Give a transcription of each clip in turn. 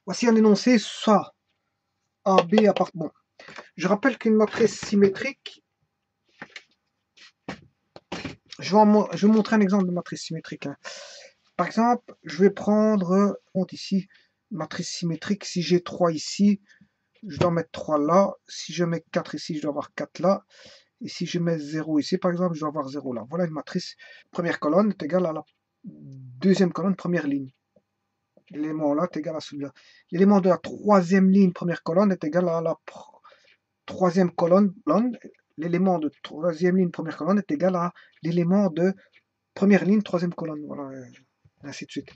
Voici un énoncé, soit A, B appartent. Bon, je rappelle qu'une matrice symétrique, je vais vous montrer un exemple de matrice symétrique. Hein. Par exemple, je vais prendre, ici, matrice symétrique, si j'ai 3 ici, je dois mettre 3 là, si je mets 4 ici, je dois avoir 4 là, et si je mets 0 ici, par exemple, je dois avoir 0 là. Voilà une matrice, première colonne est égale à la deuxième colonne, première ligne. L'élément là est égal à celui-là. L'élément de la troisième ligne, première colonne, est égal à la troisième colonne. L'élément de troisième ligne, première colonne, est égal à l'élément de première ligne, troisième colonne. Voilà, ainsi de suite.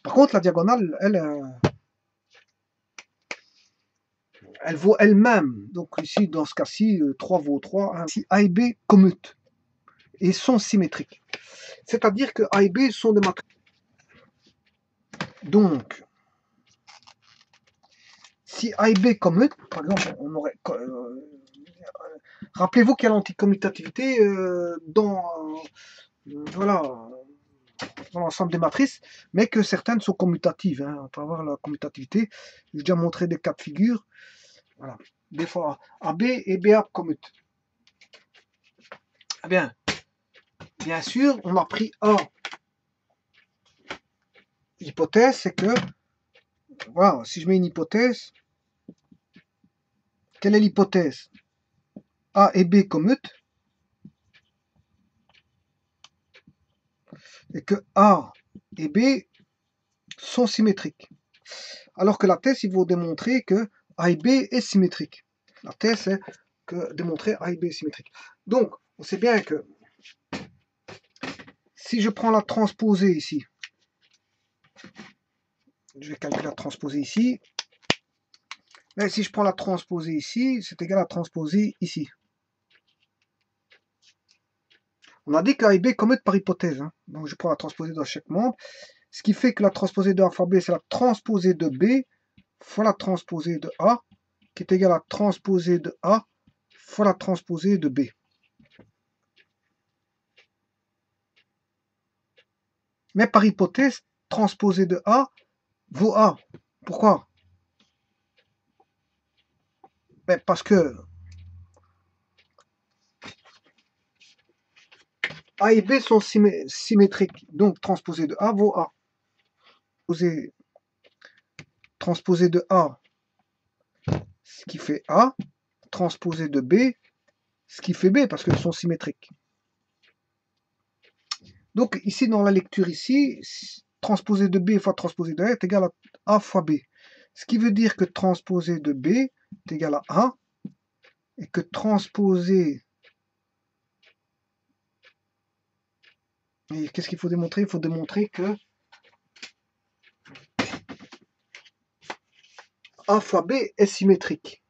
Par contre, la diagonale, elle vaut elle-même. Donc ici, dans ce cas-ci, 3 vaut 3. Hein. Si A et B commutent et sont symétriques. C'est-à-dire que A et B sont des matrices. Donc, si A et B commutent, par exemple, on aurait... rappelez-vous qu'il y a l'anticommutativité voilà, dans l'ensemble des matrices, mais que certaines sont commutatives. Hein, on peut avoir la commutativité. J'ai déjà montré des cas de figure. Voilà. Des fois, AB et BA commutent. Eh bien sûr, on a pris A. L'hypothèse, c'est que, voilà, si je mets une hypothèse, quelle est l'hypothèse? A et B commutent, et que A et B sont symétriques. Alors que la thèse, il faut démontrer que A et B est symétrique. La thèse, c'est que démontrer A et B est symétrique. Donc, on sait bien que si je prends la transposée ici, je vais calculer la transposée ici, mais si je prends la transposée ici, c'est égal à la transposée ici. On a dit que A et B commutent par hypothèse. Hein. Donc je prends la transposée de chaque membre. Ce qui fait que la transposée de A fois B, c'est la transposée de B fois la transposée de A, qui est égale à la transposée de A fois la transposée de B. Mais par hypothèse, transposée de A vaut A. Pourquoi? Ben parce que A et B sont symétriques. Donc transposée de A vaut A. Transposée de A, ce qui fait A. Transposée de B, ce qui fait B, parce qu'elles sont symétriques. Donc ici, dans la lecture ici, transposée de B fois transposée de A est égal à A fois B. Ce qui veut dire que transposée de B est égal à A, et que transposée... Et qu'est-ce qu'il faut démontrer? Il faut démontrer que A fois B est symétrique.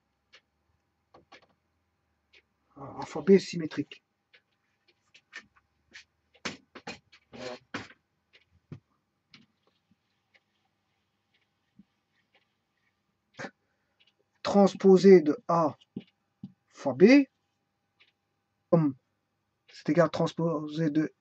A fois B est symétrique. Transposée de A fois B, comme c'est égal à transposée de